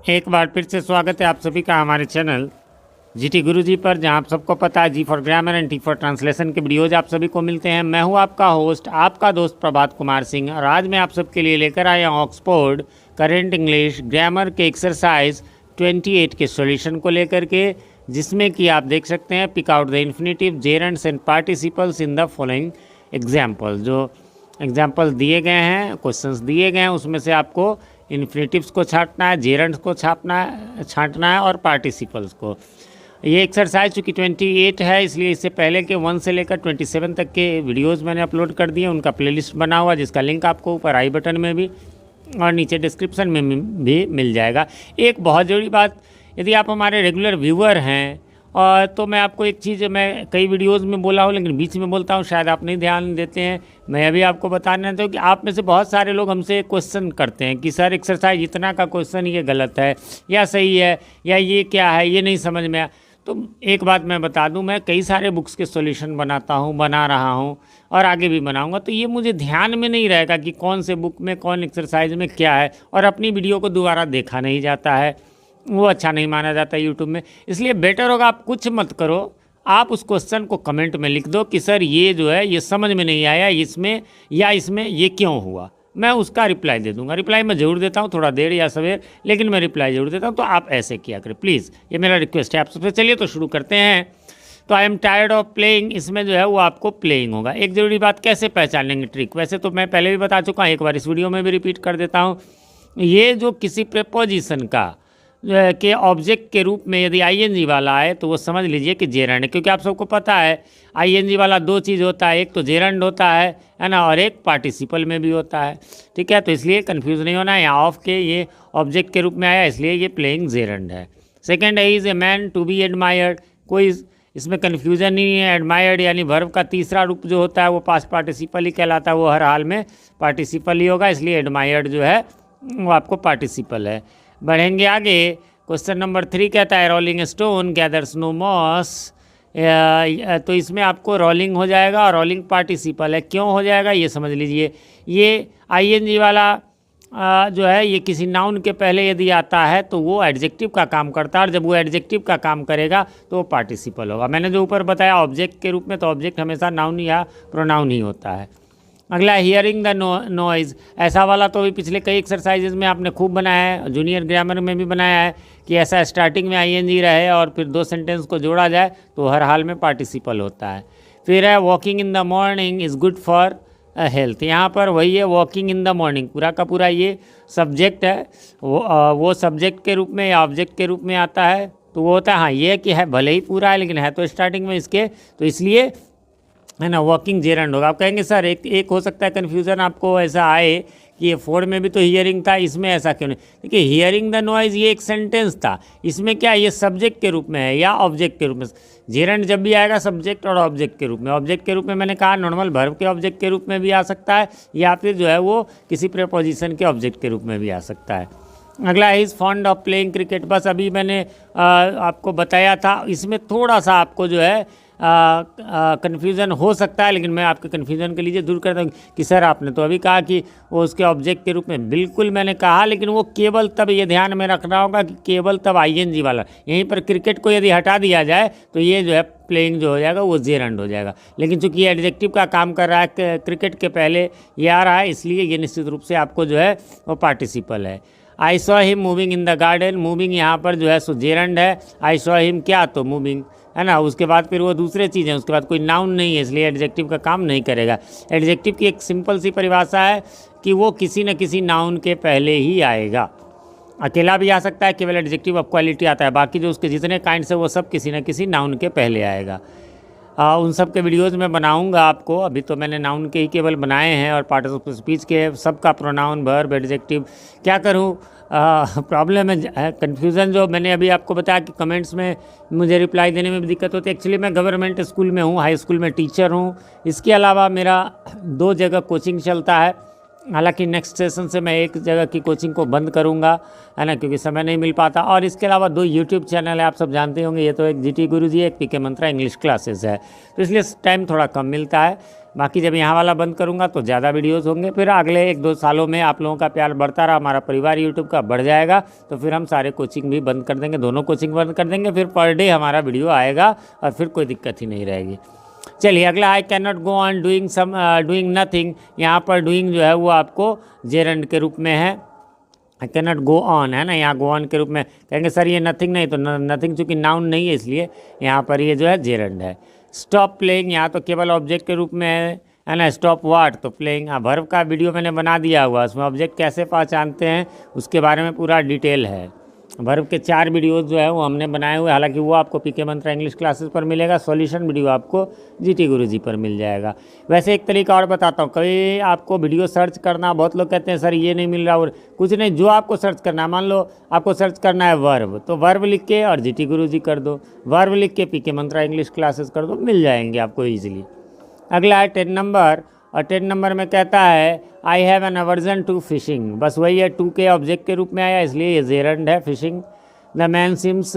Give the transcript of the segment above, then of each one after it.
एक बार फिर से स्वागत है आप सभी का हमारे चैनल जीटी गुरुजी पर, जहां आप सबको पता है G for grammar and T for translation के वीडियोज आप सभी को मिलते हैं। मैं हूं आपका होस्ट, आपका दोस्त प्रभात कुमार सिंह, और आज मैं आप सबके लिए लेकर आया हूं ऑक्सफोर्ड करेंट इंग्लिश ग्रामर के एक्सरसाइज 28 के सॉल्यूशन को लेकर के, जिसमें कि आप देख सकते हैं pick out the infinitive, gerunds and participles in the following example. जो एग्जाम्पल दिए गए हैं, क्वेश्चंस दिए गए हैं, उसमें से आपको इन्फिनेटिव्स को छांटना है, जेरंड्स को छांटना है और पार्टिसिपल्स को। ये एक्सरसाइज चूँकि 28 है, इसलिए इससे पहले के 1 से लेकर 27 तक के वीडियोस मैंने अपलोड कर दिए। उनका प्लेलिस्ट बना हुआ, जिसका लिंक आपको ऊपर आई बटन में भी और नीचे डिस्क्रिप्शन में भी मिल जाएगा। एक बहुत ज़रूरी बात, यदि आप हमारे रेगुलर व्यूअर हैं और तो मैं आपको एक चीज़, मैं कई वीडियोस में बोला हूँ लेकिन बीच में बोलता हूँ, शायद आप नहीं ध्यान देते हैं। मैं अभी आपको बताना चाहता हूँ कि आप में से बहुत सारे लोग हमसे क्वेश्चन करते हैं कि सर एक्सरसाइज इतना का क्वेश्चन ये गलत है या सही है, या ये क्या है, ये नहीं समझ में आया। तो एक बात मैं बता दूं, मैं कई सारे बुक्स के सॉल्यूशन बना रहा हूं और आगे भी बनाऊंगा, तो ये मुझे ध्यान में नहीं रहेगा कि कौन से बुक में कौन एक्सरसाइज में क्या है, और अपनी वीडियो को दोबारा देखा नहीं जाता है, वो अच्छा नहीं माना जाता यूट्यूब में। इसलिए बेटर होगा आप कुछ मत करो, आप उस क्वेश्चन को कमेंट में लिख दो कि सर ये जो है ये समझ में नहीं आया, इसमें या इसमें ये क्यों हुआ। मैं उसका रिप्लाई दे दूंगा। रिप्लाई मैं ज़रूर देता हूँ, थोड़ा देर या सवेर, लेकिन मैं रिप्लाई ज़रूर देता हूँ। तो आप ऐसे किया करें प्लीज़, ये मेरा रिक्वेस्ट है आप सबसे। चलिए तो शुरू करते हैं। तो I am tired of playing, इसमें जो है वो आपको प्लेइंग होगा। एक ज़रूरी बात, कैसे पहचानेंगे ट्रिक, वैसे तो मैं पहले भी बता चुका हूँ, एक बार इस वीडियो में भी रिपीट कर देता हूँ। ये जो किसी प्रीपोजिशन का के ऑब्जेक्ट के रूप में यदि आईएनजी वाला आए तो वो समझ लीजिए कि जेरंड है, क्योंकि आप सबको पता है आईएनजी वाला दो चीज़ होता है, एक तो जेरंड होता है ना, और एक पार्टिसिपल में भी होता है। ठीक है, तो इसलिए कंफ्यूज नहीं होना है। यहाँ ऑफ के ये ऑब्जेक्ट के रूप में आया, इसलिए ये प्लेइंग जेरंड है। Second he is a man to be admired, कोई इसमें कन्फ्यूज़न नहीं है। एडमायर्ड यानी वर्ब का तीसरा रूप जो होता है वो पास्ट पार्टिसिपल ही कहलाता है, वो हर हाल में पार्टिसिपल ही होगा, इसलिए एडमायर्ड जो है वो आपको पार्टिसिपल है। बढ़ेंगे आगे। क्वेश्चन नंबर 3 कहता है rolling stone gathers no moss, तो इसमें आपको रोलिंग हो जाएगा, और रोलिंग पार्टिसिपल है। क्यों हो जाएगा ये समझ लीजिए। ये आईएनजी वाला जो है ये किसी नाउन के पहले यदि आता है तो वो एडजेक्टिव का काम करता है, और जब वो एडजेक्टिव का काम करेगा तो वो पार्टिसिपल होगा। मैंने जो ऊपर बताया ऑब्जेक्ट के रूप में, तो ऑब्जेक्ट हमेशा नाउन या प्रोनाउन ही होता है। अगला हियरिंग द नॉइज़, ऐसा वाला तो अभी पिछले कई एक्सरसाइजेज में आपने खूब बनाया है, जूनियर ग्रामर में भी बनाया है कि ऐसा स्टार्टिंग में आईएनजी रहे और फिर दो सेंटेंस को जोड़ा जाए तो हर हाल में पार्टिसिपल होता है। फिर है walking in the morning is good for health, यहाँ पर वही है वॉकिंग इन द मॉर्निंग, पूरा का पूरा ये सब्जेक्ट है, वो सब्जेक्ट के रूप में या ऑब्जेक्ट के रूप में आता है, तो वो होता है हाँ ये कि है, भले ही पूरा है लेकिन है तो स्टार्टिंग में इसके, तो इसलिए है ना वॉकिंग जेरंड होगा। आप कहेंगे सर एक हो सकता है कन्फ्यूज़न आपको ऐसा आए कि ये 4 में भी तो हियरिंग था, इसमें ऐसा क्यों नहीं। देखिए हियरिंग द नॉइज़ ये एक सेंटेंस था, इसमें क्या ये सब्जेक्ट के रूप में है या ऑब्जेक्ट के रूप में। जेरंड जब भी आएगा सब्जेक्ट और ऑब्जेक्ट के रूप में, ऑब्जेक्ट के रूप में मैंने कहा नॉर्मल वर्ब के ऑब्जेक्ट के रूप में भी आ सकता है, या फिर जो है वो किसी प्रीपोजिशन के ऑब्जेक्ट के रूप में भी आ सकता है। अगला is fond of playing cricket, बस अभी मैंने आपको बताया था, इसमें थोड़ा सा आपको जो है कन्फ्यूज़न हो सकता है, लेकिन मैं आपके कन्फ्यूज़न के लिए दूर करता हूँ कि सर आपने तो अभी कहा कि वो उसके ऑब्जेक्ट के रूप में, बिल्कुल मैंने कहा, लेकिन वो केवल तब, ये ध्यान में रखना होगा कि केवल तब आईएनजी वाला, यहीं पर क्रिकेट को यदि हटा दिया जाए तो ये जो है प्लेइंग जो हो जाएगा वो जेरंड हो जाएगा। लेकिन चूंकि ये एडजेक्टिव का काम कर रहा है, क्रिकेट के पहले ये आ रहा है, इसलिए ये निश्चित रूप से आपको जो है वो पार्टिसिपल है। I saw him moving in the garden, moving यहाँ पर जो है सो जेरंड है। आई सॉ हिम क्या, तो मूविंग है ना, उसके बाद फिर वो दूसरे चीज़ है, उसके बाद कोई नाउन नहीं है, इसलिए एडजेक्टिव का काम नहीं करेगा। एडजेक्टिव की एक सिंपल सी परिभाषा है कि वो किसी न किसी नाउन के पहले ही आएगा। अकेला भी आ सकता है, केवल एडजेक्टिव ऑफ क्वालिटी आता है, बाकी जो उसके जितने काइंड्स है वो सब किसी न किसी नाउन के पहले आएगा। उन सब के वीडियोस में बनाऊंगा आपको, अभी तो मैंने नाउन के ही केवल बनाए हैं, और पार्ट्स ऑफ स्पीच के सबका प्रोनाउन वर्ब एडजेक्टिव क्या करूं, प्रॉब्लम है कन्फ्यूज़न। जो मैंने अभी आपको बताया कि कमेंट्स में मुझे रिप्लाई देने में भी दिक्कत होती है। एक्चुअली मैं गवर्नमेंट स्कूल में हूँ, हाई स्कूल में टीचर हूँ, इसके अलावा मेरा 2 जगह कोचिंग चलता है, हालांकि नेक्स्ट सेशन से मैं एक जगह की कोचिंग को बंद करूंगा, है ना, क्योंकि समय नहीं मिल पाता। और इसके अलावा 2 यूट्यूब चैनल है, आप सब जानते होंगे। ये तो एक जीटी गुरुजी, एक पीके मंत्रा इंग्लिश क्लासेस है, तो इसलिए टाइम थोड़ा कम मिलता है। बाकी जब यहाँ वाला बंद करूँगा तो ज़्यादा वीडियोज़ होंगे। फिर अगले 1-2 सालों में आप लोगों का प्यार बढ़ता रहा, हमारा परिवार यूट्यूब का बढ़ जाएगा, तो फिर हम सारे कोचिंग भी बंद कर देंगे, दोनों कोचिंग बंद कर देंगे। फिर पर डे हमारा वीडियो आएगा और फिर कोई दिक्कत ही नहीं रहेगी। चलिए अगला, I can not go on doing nothing. यहाँ पर डूइंग जो है वो आपको जेरंड के रूप में है। I can not go on, है ना, यहाँ गो ऑन के रूप में कहेंगे सर ये नथिंग नहीं, तो नथिंग चूँकि नाउन नहीं है इसलिए यहाँ पर ये जो है जेरंड है। स्टॉप प्लेइंग यहाँ तो केवल ऑब्जेक्ट के रूप में है ना। स्टॉप वाट, तो प्लेइंग, हाँ वर्ब का वीडियो मैंने बना दिया हुआ, उसमें ऑब्जेक्ट कैसे पहचानते हैं उसके बारे में पूरा डिटेल है। वर्ब के 4 वीडियोस जो है वो हमने बनाए हुए, हालांकि वो आपको पीके मंत्रा इंग्लिश क्लासेस पर मिलेगा, सॉल्यूशन वीडियो आपको जीटी गुरुजी पर मिल जाएगा। वैसे एक तरीका और बताता हूँ, कभी आपको वीडियो सर्च करना, बहुत लोग कहते हैं सर ये नहीं मिल रहा, और कुछ नहीं, जो आपको सर्च करना है, मान लो आपको सर्च करना है वर्ब, तो वर्ब लिख के और जीटी गुरुजी कर दो, वर्ब लिख के पीके मंत्रा इंग्लिश क्लासेस कर दो, मिल जाएंगे आपको ईजिली। अगला है 10 नंबर, और 10 नंबर में कहता है I have an aversion to fishing. बस वही है, टू के ऑब्जेक्ट के रूप में आया इसलिए ये जेरंड है, fishing. The man seems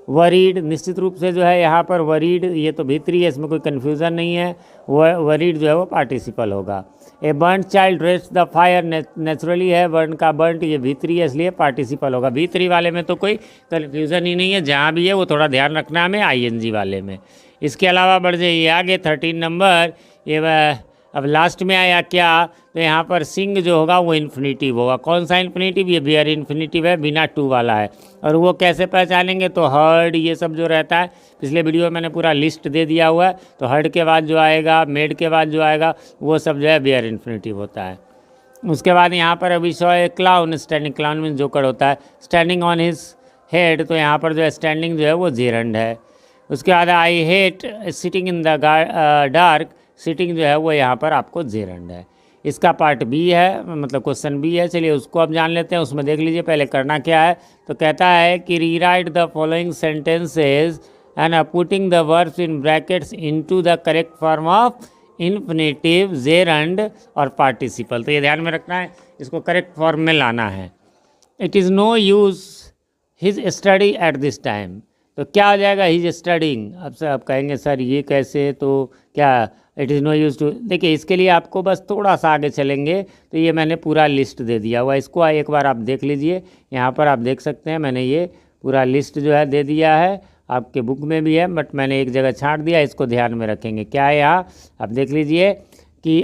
worried, निश्चित रूप से जो है यहाँ पर वरीड ये तो भीतरी है, इसमें कोई कन्फ्यूज़न नहीं है, वरीड जो है वो पार्टिसिपल होगा। A burn child rest the fire, naturally है, बर्न का बर्न ये भीतरी है इसलिए पार्टिसिपल होगा। भीतरी वाले में तो कोई कन्फ्यूज़न ही नहीं है, जहाँ भी है वो थोड़ा ध्यान रखना हमें आईएनजी वाले में। इसके अलावा बढ़ जाइए आगे 13 नंबर, ये अब लास्ट में आया क्या, तो यहाँ पर सिंग जो होगा वो इन्फिनिटिव होगा। कौन सा इन्फिनिटिव, ये वेयर इन्फिनिटिव है, बिना टू वाला है। और वो कैसे पहचानेंगे, तो हर्ड ये सब जो रहता है, पिछले वीडियो में मैंने पूरा लिस्ट दे दिया हुआ है, तो हर्ड के बाद जो आएगा, मेड के बाद जो आएगा, वो सब जो है वेयर इन्फिनिटिव होता है। उसके बाद यहाँ पर अभी so a clown, standing, clown mean joker होता है, स्टैंडिंग ऑन हिज हेड, तो यहाँ पर जो है स्टैंडिंग जो है वो जेरंड है। उसके बाद I hate sitting in the dark, sitting जो है वो यहाँ पर आपको जेरंड है। इसका पार्ट बी है, मतलब क्वेश्चन बी है, चलिए उसको अब जान लेते हैं। उसमें देख लीजिए पहले करना क्या है, तो कहता है कि rewrite the following sentences and putting the verbs in brackets into the correct form of infinitive, gerund और पार्टिसिपल। तो ये ध्यान में रखना है, इसको करेक्ट फॉर्म में लाना है। It is no use his study at this time, तो क्या हो जाएगा, हिज स्टडिंग। अब सर आप कहेंगे सर ये कैसे, तो क्या it is no use to, देखिए इसके लिए आपको बस थोड़ा सा आगे चलेंगे तो ये मैंने पूरा लिस्ट दे दिया हुआ, इसको एक बार आप देख लीजिए। यहाँ पर आप देख सकते हैं मैंने ये पूरा लिस्ट जो है दे दिया है, आपके बुक में भी है, बट मैंने एक जगह छांट दिया, इसको ध्यान में रखेंगे। क्या है यहाँ, आप देख लीजिए कि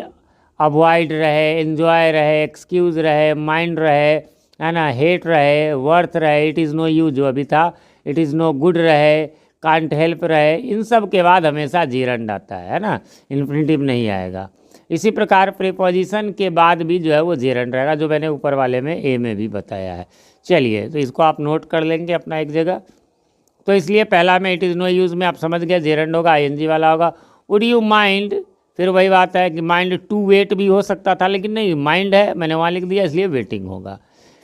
अवॉइड रहे, एन्जॉय रहे, एक्सक्यूज़ रहे, माइंड रहे, है ना, हेट रहे, वर्थ रहे, इट इज़ नो यूज जो अभी था, इट इज़ नो गुड रहे, कांट हेल्प रहे, इन सब के बाद हमेशा जेरंड आता है ना, इन्फिनिटिव नहीं आएगा। इसी प्रकार प्रीपोजिशन के बाद भी जो है वो जेरंड रहेगा, जो मैंने ऊपर वाले में ए में भी बताया है। चलिए तो इसको आप नोट कर लेंगे अपना एक जगह। तो इसलिए पहला में इट इज़ नो यूज़ में आप समझ गए, जेरंड होगा, आईएनजी वाला होगा। वुड यू माइंड, फिर वही बात है कि माइंड टू वेट भी हो सकता था, लेकिन नहीं, माइंड है, मैंने वहाँ लिख दिया इसलिए वेटिंग होगा।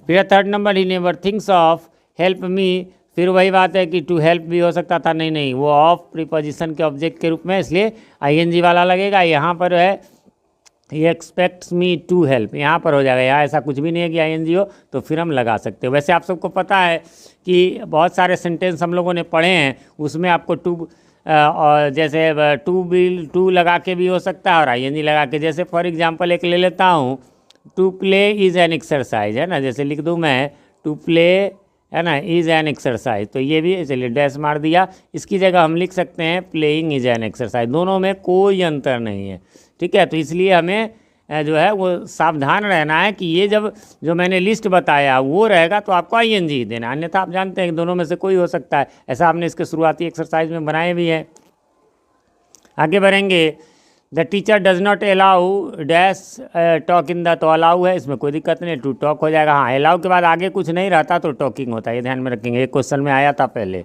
फिर 3rd number, he never thinks of help me, फिर वही बात है कि टू हेल्प भी हो सकता था, नहीं, वो ऑफ प्रीपोजिशन के ऑब्जेक्ट के रूप में, इसलिए आईएनजी वाला लगेगा। यहाँ पर है ही एक्सपेक्ट्स मी टू हेल्प, यहाँ पर हो जाएगा, यहाँ ऐसा कुछ भी नहीं है कि आईएनजी हो, तो फिर हम लगा सकते हो। वैसे आप सबको पता है कि बहुत सारे सेंटेंस हम लोगों ने पढ़े हैं, उसमें आपको टू और जैसे टू लगा के भी हो सकता है और आईएनजी लगा के, जैसे फॉर एग्जांपल एक ले लेता हूँ, to play is an exercise, है ना, जैसे लिख दूँ मैं टू प्ले, है ना, इज़ एन एक्सरसाइज, तो ये भी चलिए डैश मार दिया, इसकी जगह हम लिख सकते हैं प्लेइंग इज़ एन एक्सरसाइज, दोनों में कोई अंतर नहीं है, ठीक है। तो इसलिए हमें जो है वो सावधान रहना है कि ये जब जो मैंने लिस्ट बताया वो रहेगा तो आपको आईएनजी ही देना, अन्यथा आप जानते हैं कि दोनों में से कोई हो सकता है, ऐसा हमने इसके शुरुआती एक्सरसाइज में बनाए भी हैं। आगे बढ़ेंगे, the teacher does not allow dash talk in the, तो अलाउ है, इसमें कोई दिक्कत नहीं, टू टॉक हो जाएगा। हाँ, अलाउ के बाद आगे कुछ नहीं रहता तो टॉकिंग होता है, ये ध्यान में रखेंगे, एक क्वेश्चन में आया था पहले।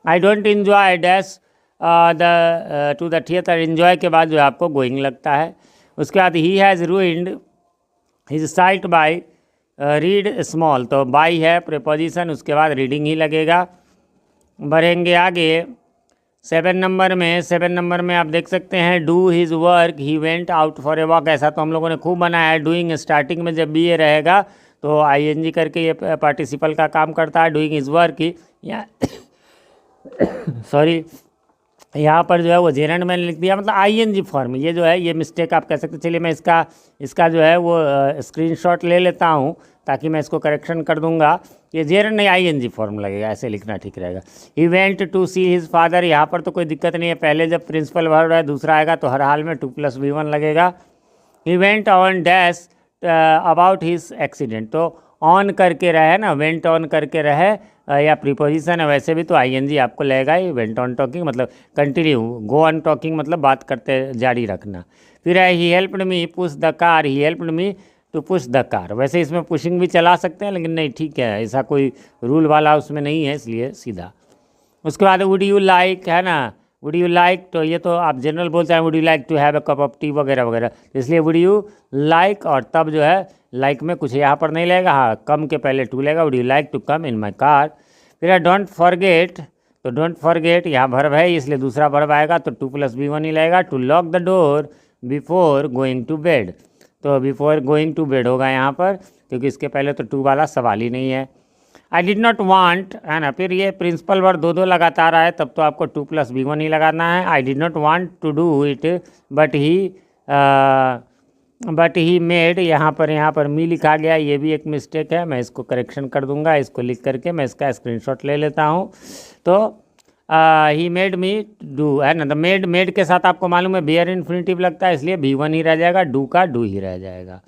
I don't enjoy dash the two the theatre, enjoy के बाद जो है आपको गोइंग लगता है। उसके बाद he has ruined his site bye read small, तो बाई है प्रीपोजिशन, उसके बाद रीडिंग ही लगेगा। बढ़ेंगे आगे, 7 नंबर में आप देख सकते हैं do his work he went out for a walk. ऐसा तो हम लोगों ने खूब बनाया है। डूइंग स्टार्टिंग में जब भी ये रहेगा तो आईएनजी करके ये पार्टिसिपल का काम करता है। डूइंग हिज वर्क ही या सॉरी यहाँ पर जो है वो जेरेंड मैंने लिख दिया, मतलब आईएनजी फॉर्म। ये जो है ये मिस्टेक आप कह सकते। चलिए मैं इसका जो है वो स्क्रीनशॉट ले लेता हूँ ताकि मैं इसको करेक्शन कर दूंगा। ये जेरेंड नहीं आईएनजी फॉर्म लगेगा, ऐसे लिखना ठीक रहेगा। He went to see his father. यहाँ पर तो कोई दिक्कत नहीं है, पहले जब प्रिंसिपल वर्ब है दूसरा आएगा तो हर हाल में 2+V1 लगेगा। ही went on dash about his accident, तो ऑन करके रहे ना, वेंट ऑन करके रहे या प्रीपोजिशन है, वैसे भी तो आईएनजी आपको लगेगा ही। वेंट ऑन टॉकिंग मतलब कंटिन्यू, गो ऑन टॉकिंग मतलब बात करते जारी रखना। फिर है he helped me push the car. He helped me to push the car. वैसे इसमें पुशिंग भी चला सकते हैं लेकिन नहीं, ठीक है, ऐसा कोई रूल वाला उसमें नहीं है, इसलिए सीधा। उसके बाद वुड यू लाइक है ना, वुड यू लाइक, तो ये तो आप जनरल बोलते हैं would you like to have a cup of tea वगैरह वगैरह, इसलिए वुड यू लाइक, और तब जो है लाइक में कुछ यहाँ पर नहीं लगेगा, हाँ कम के पहले टू लगेगा। Would you like to come in my car. फिर डोंट फॉरगेट, तो डोंट फॉरगेट यहाँ वर्ब है इसलिए दूसरा वर्ब आएगा तो 2+V1 ही लगेगा। To lock the door before going to bed, तो बिफोर गोइंग टू बेड होगा यहाँ पर, क्योंकि इसके पहले तो टू वाला सवाल ही नहीं है। आई डिड नॉट वांट है ना, फिर ये प्रिंसिपल वर्ब दो लगातार आए तब तो आपको 2+V1 ही लगाना है। I did not want to do it but he made, यहाँ पर मी लिखा गया, ये भी एक मिस्टेक है, मैं इसको करेक्शन कर दूंगा। इसको लिख करके मैं इसका स्क्रीनशॉट ले लेता हूँ। तो ही मेड मी डू है ना, तो मेड के साथ आपको मालूम है बेयर इन्फिनिटिव लगता है, इसलिए V1 ही रह जाएगा, डू का डू ही रह जाएगा।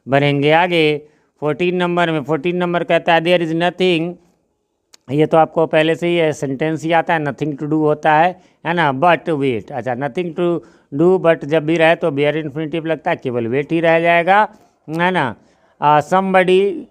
बढ़ेंगे आगे 14 नंबर में। 14 नंबर कहता है देयर इज़ नथिंग, ये तो आपको पहले से ही सेंटेंस ही आता है, नथिंग टू डू होता है ना, बट वेट। अच्छा, नथिंग टू डू बट जब भी रहे तो बेयर इन्फिनिटिव लगता है, केवल वेट ही रह जाएगा, है ना। समबडी,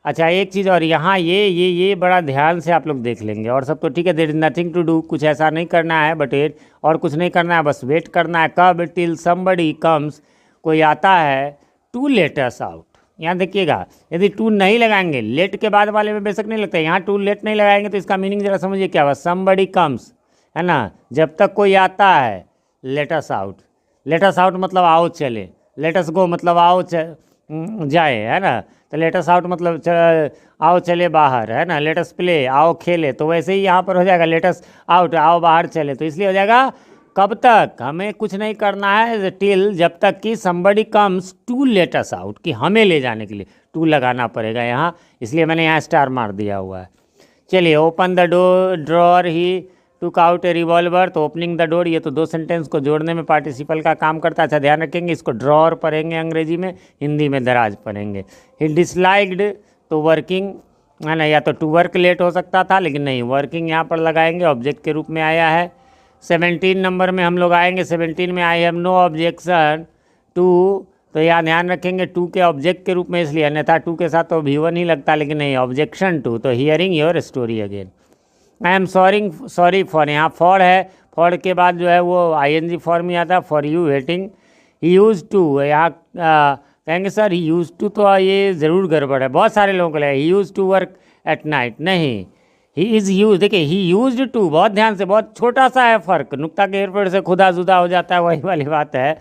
अच्छा एक चीज़ और यहाँ ये बड़ा ध्यान से आप लोग देख लेंगे, और सब तो ठीक है। There is nothing to do, कुछ ऐसा नहीं करना है, बट वेट, और कुछ नहीं करना है, बस वेट करना है। कब, टिल समबडी कम्स, कोई आता है टू लेट अस आउट। यहाँ देखिएगा, यदि टू नहीं लगाएंगे, लेट के बाद वाले में बेशक नहीं लगता, यहाँ टू लेट नहीं लगाएंगे तो इसका मीनिंग जरा समझिए क्या हुआ। समबडी कम्स है ना, जब तक कोई आता है, late us out, late us out मतलब आओ चले, लेट अस गो मतलब आओ जाए, है ना, तो लेट अस आउट मतलब आओ चले बाहर, है ना। लेट अस प्ले, आओ खेले, तो वैसे ही यहाँ पर हो जाएगा लेट अस आउट, आओ बाहर चले, तो इसलिए हो जाएगा कब तक, हमें कुछ नहीं करना है, टिल, जब तक कि somebody comes to let us out, कि हमें ले जाने के लिए टू लगाना पड़ेगा यहाँ, इसलिए मैंने यहाँ स्टार मार दिया हुआ है। चलिए, open the door drawer he took out A revolver, तो ओपनिंग द डोर ये तो दो सेंटेंस को जोड़ने में पार्टिसिपल का काम करता है। अच्छा ध्यान रखेंगे, इसको ड्रॉर पढ़ेंगे अंग्रेजी में, हिंदी में दराज पढ़ेंगे। ही डिसलाइक्ड, तो वर्किंग है ना, या तो टू वर्क लेट हो सकता था लेकिन नहीं, वर्किंग यहाँ पर लगाएंगे, ऑब्जेक्ट के रूप में आया है। 17 नंबर में हम लोग आएंगे। 17 में I have no objection to, तो यहाँ ध्यान रखेंगे टू के ऑब्जेक्ट के रूप में, इसलिए अन्यथा टू के साथ तो V1 ही लगता, लेकिन नहीं, ऑब्जेक्शन टू, तो hearing your story again. I am sorry for, यहाँ फॉर है, फॉर के बाद जो है वो ING फॉर्म ही आता है, for you waiting. He use to, यहाँ कहेंगे सर ही यूज टू, तो ये ज़रूर गड़बड़ है, बहुत सारे लोगों को लगेगा he use to work at night, नहीं, ही इज़ यूज, देखिए ही यूज्ड टू, बहुत ध्यान से, बहुत छोटा सा है फ़र्क, नुक्ता के हेरफेर से खुदा जुदा हो जाता है, वही वाली बात है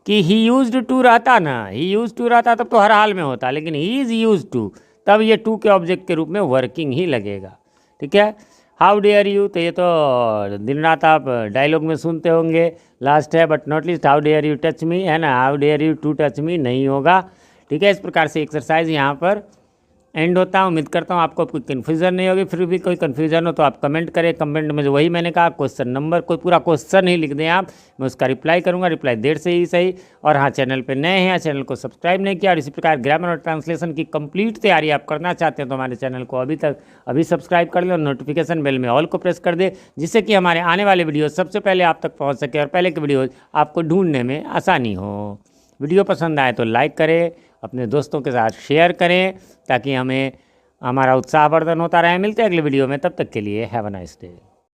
कि ही यूज्ड टू रहता ना, ही यूज टू रहता तब तो हर हाल में होता, लेकिन ही इज़ यूज टू, तब ये टू के ऑब्जेक्ट के रूप में वर्किंग ही लगेगा, ठीक है। हाउ डेयर यू, तो ये तो दिन रात आप डायलॉग में सुनते होंगे, लास्ट है but not least, how dare you touch me, है ना, how dare you to touch me, नहीं होगा, ठीक है। इस प्रकार से एक्सरसाइज यहाँ पर एंड होता है। उम्मीद करता हूँ आपको कोई कन्फ्यूज़न नहीं होगी, फिर भी कोई कन्फ्यूज़न हो तो आप कमेंट करें, कमेंट में जो वही मैंने कहा क्वेश्चन नंबर, कोई पूरा क्वेश्चन ही लिख दें आप, मैं उसका रिप्लाई करूँगा, रिप्लाई देर से ही सही। और हाँ, चैनल पे नए हैं, चैनल को सब्सक्राइब नहीं किया, और इसी प्रकार ग्रामर और ट्रांसलेशन की कंप्लीट तैयारी आप करना चाहते हैं तो हमारे चैनल को अभी सब्सक्राइब कर लें और नोटिफिकेशन बेल में ऑल को प्रेस कर दे, जिससे कि हमारे आने वाले वीडियो सबसे पहले आप तक पहुँच सके और पहले के वीडियो आपको ढूंढने में आसानी हो। वीडियो पसंद आए तो लाइक करें, अपने दोस्तों के साथ शेयर करें, ताकि हमारा उत्साहवर्धन होता रहे। मिलते हैं अगले वीडियो में, तब तक के लिए हैव अ नाइस डे।